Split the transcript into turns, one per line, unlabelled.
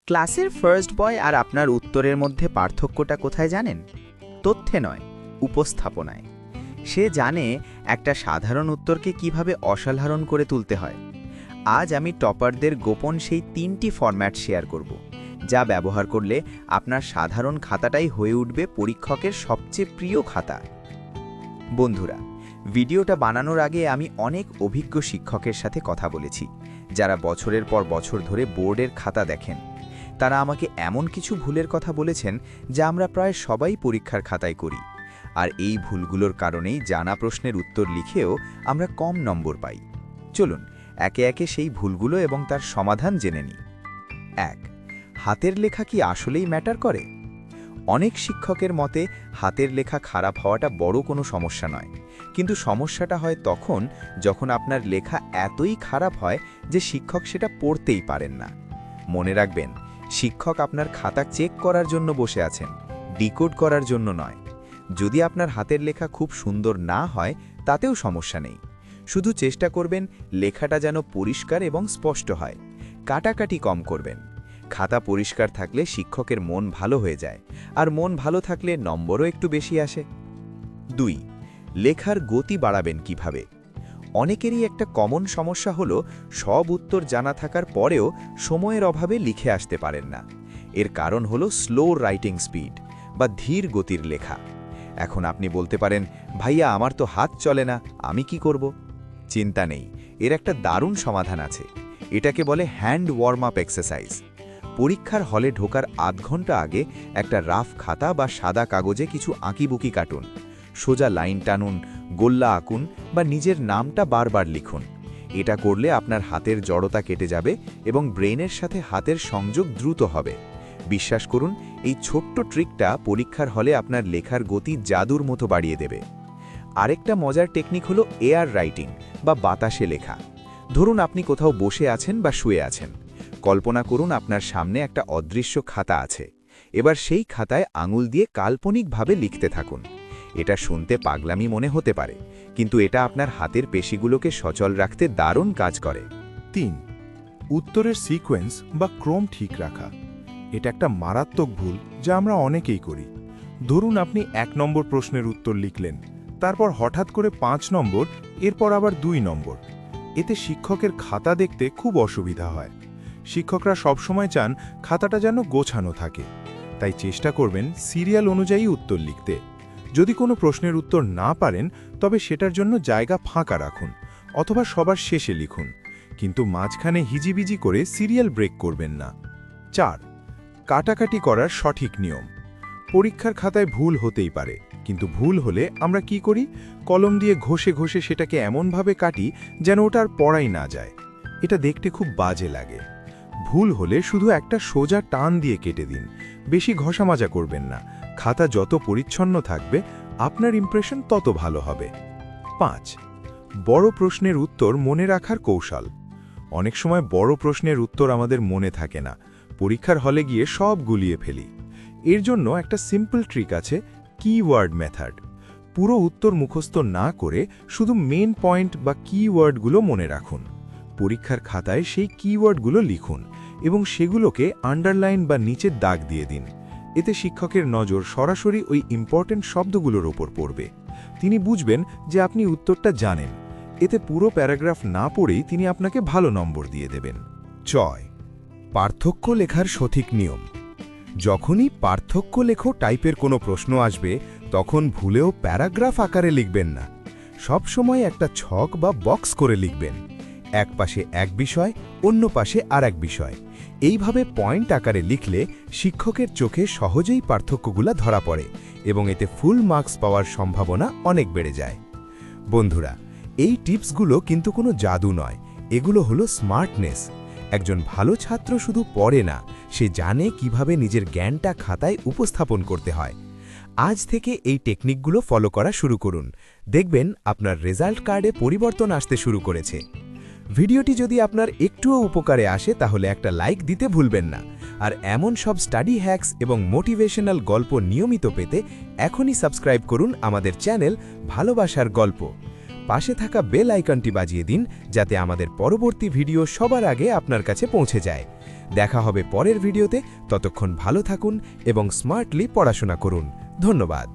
ক্লাসের first boy আর আপনার উত্তরের মধ্যে পার্থক্যটা কোথায় জানেন? তথ্যে নয়, উপস্থাপনায়। সে জানে একটা সাধারণ উত্তরকে কিভাবে অসাধারণ করে তুলতে হয়। আজ আমি টপারদের গোপন সেই 3টি ফরম্যাট শেয়ার করব, যা ব্যবহার করলে আপনার সাধারণ খাতাটাই হয়ে উঠবে পরীক্ষকের সবচেয়ে প্রিয় খাতা। বন্ধুরা, ভিডিওটা বানানোর আগে আমি অনেক অভিজ্ঞ শিক্ষকের সাথে কথা বলেছি, যারা বছরের পর বছর ধরে বোর্ডের খাতা দেখেন। তারা আমাকে এমন কিছু ভুলের কথা বলেছেন যা আমরা প্রায় সবাই পরীক্ষার খাতায় করি, আর এই ভুলগুলোর কারণেই জানা প্রশ্নের উত্তর লিখেও আমরা কম নম্বর পাই। চলুন একে একে সেই ভুলগুলো এবং তার সমাধান জেনে নিই। 1. হাতের লেখা কি আসলেই ম্যাটার করে? অনেক শিক্ষকের মতে হাতের লেখা খারাপ হওয়াটা বড় কোনো সমস্যা নয়, কিন্তু সমস্যাটা হয় তখন যখন আপনার লেখা এতই খারাপ হয় যে শিক্ষক সেটা পড়তেই পারেন না। মনে রাখবেন, শিক্ষক আপনার খাতা চেক করার জন্য বসে আছেন, ডিকোড করার জন্য নয়। যদি আপনার হাতের লেখা খুব সুন্দর না হয় তাতেও সমস্যা নেই, শুধু চেষ্টা করবেন লেখাটা যেন পরিষ্কার এবং স্পষ্ট হয়। কাটাকাটি কম করবেন। খাতা পরিষ্কার থাকলে শিক্ষকের মন ভালো হয়ে যায়, আর মন ভালো থাকলে নম্বরও একটু বেশি আসে। 2. লেখার গতি বাড়াবেন কিভাবে? অনেকেরই একটা কমন সমস্যা হলো সব উত্তর জানা থাকার পরেও সময়ের অভাবে লিখে আসতে পারেন না। এর কারণ হলো স্লো রাইটিং স্পিড বা ধীর গতির লেখা। এখন আপনি বলতে পারেন, ভাইয়া আমার তো হাত চলে না, আমি কি করব? চিন্তা নেই, এর একটা দারুণ সমাধান আছে। এটাকে বলে হ্যান্ড ওয়ার্ম আপ এক্সারসাইজ। পরীক্ষার হলে ঢোকার আধ ঘন্টা আগে একটা রাফ খাতা বা সাদা কাগজে কিছু আঁকিবুকি কাটুন, সোজা লাইন টানুন, গোল্লা আঁকুন বা নিজের নামটা বারবার লিখুন। এটা করলে আপনার হাতের জড়তা কেটে যাবে এবং ব্রেনের সাথে হাতের সংযোগ দ্রুত হবে। বিশ্বাস করুন, এই ছোট্ট ট্রিকটা পরীক্ষার হলে আপনার লেখার গতি জাদুর মতো বাড়িয়ে দেবে। আরেকটা মজার টেকনিক হলো এয়ার রাইটিং বা বাতাসে লেখা। ধরুন আপনি কোথাও বসে আছেন বা শুয়ে আছেন। কল্পনা করুন আপনার সামনে একটা অদৃশ্য খাতা আছে। এবার সেই খাতায় আঙুল দিয়ে কাল্পনিকভাবে লিখতে থাকুন। এটা শুনতে পাগলামি মনে হতে পারে, কিন্তু এটা আপনার হাতের পেশিগুলোকে সচল রাখতে দারুণ কাজ করে।
3. উত্তরের সিকোয়েন্স বা ক্রম ঠিক রাখা। এটা একটা মারাত্মক ভুল যা আমরা অনেকেই করি। ধরুন আপনি 1 নম্বর প্রশ্নের উত্তর লিখলেন, তারপর হঠাৎ করে 5 নম্বর, এরপর আবার 2 নম্বর। এতে শিক্ষকের খাতা দেখতে খুব অসুবিধা হয়। শিক্ষকরা সবসময় চান খাতাটা যেন গোছানো থাকে, তাই চেষ্টা করবেন সিরিয়াল অনুযায়ী উত্তর লিখতে। যদি কোনো প্রশ্নের উত্তর না পারেন তবে সেটার জন্য জায়গা ফাঁকা রাখুন, অথবা সবার শেষে লিখুন, কিন্তু মাঝখানে হিজিবিজি করে সিরিয়াল ব্রেক করবেন না। 4. কাটাকাটি করার সঠিক নিয়ম। পরীক্ষার খাতায় ভুল হতেই পারে, কিন্তু ভুল হলে আমরা কি করি? কলম দিয়ে ঘষে ঘষে সেটাকে এমনভাবে কাটি যেন ওটা আর পড়াই না যায়। এটা দেখতে খুব বাজে লাগে। ভুল হলে শুধু একটা সোজা টান দিয়ে কেটে দিন, বেশি ঘষামাজা করবেন না। খাতা যত পরিচ্ছন্ন থাকবে আপনার ইমপ্রেশন তত ভালো হবে। 5. বড় প্রশ্নের উত্তর মনে রাখার কৌশল। অনেক সময় বড় প্রশ্নের উত্তর আমাদের মনে থাকে না, পরীক্ষার হলে গিয়ে সব গুলিয়ে ফেলি। এর জন্য একটা সিম্পল ট্রিক আছে, কিওয়ার্ড মেথড। পুরো উত্তর মুখস্থ না করে শুধু মেন পয়েন্ট বা কিওয়ার্ডগুলো মনে রাখুন। পরীক্ষার খাতায় সেই কিওয়ার্ডগুলো লিখুন এবং সেগুলোকে আন্ডারলাইন বা নিচের দাগ দিয়ে দিন। এতে শিক্ষকের নজর সরাসরি ওই ইম্পর্টেন্ট শব্দগুলোর ওপর পড়বে। তিনি বুঝবেন যে আপনি উত্তরটা জানেন। এতে পুরো প্যারাগ্রাফ না পড়েই তিনি আপনাকে ভালো নম্বর দিয়ে দেবেন। 6. পার্থক্য লেখার সঠিক নিয়ম। যখনই পার্থক্য লেখো টাইপের কোনো প্রশ্ন আসবে, তখন ভুলেও প্যারাগ্রাফ আকারে লিখবেন না। সব সময় একটা ছক বা বক্স করে লিখবেন। এক পাশে এক বিষয়, অন্য পাশে আর এক বিষয়। এইভাবে পয়েন্ট আকারে লিখলে শিক্ষকের চোখে সহজেই পার্থক্যগুলো ধরা পড়ে এবং এতে ফুল মার্কস পাওয়ার সম্ভাবনা অনেক বেড়ে যায়। বন্ধুরা, এই টিপসগুলো কিন্তু কোনো জাদু নয়, এগুলো হলো স্মার্টনেস। একজন ভালো ছাত্র শুধু পড়ে না, সে জানে কিভাবে নিজের জ্ঞানটা খাতায় উপস্থাপন করতে হয়। আজ থেকে এই টেকনিকগুলো ফলো করা শুরু করুন, দেখবেন আপনার রেজাল্ট কার্ডে পরিবর্তন আসতে শুরু করেছে। ভিডিওটি যদি আপনার একটুও উপকারে আসে তাহলে একটা লাইক দিতে ভুলবেন না, আর এমন সব স্টাডি হ্যাকস এবং মোটিভেশনাল গল্প নিয়মিত পেতে এখনই সাবস্ক্রাইব করুন আমাদের চ্যানেল ভালোবাসার গল্প। পাশে থাকা বেল আইকনটি বাজিয়ে দিন যাতে আমাদের পরবর্তী ভিডিও সবার আগে আপনার কাছে পৌঁছে যায়।
দেখা হবে পরের ভিডিওতে। ততক্ষণ ভালো থাকুন এবং স্মার্টলি পড়াশোনা করুন। ধন্যবাদ।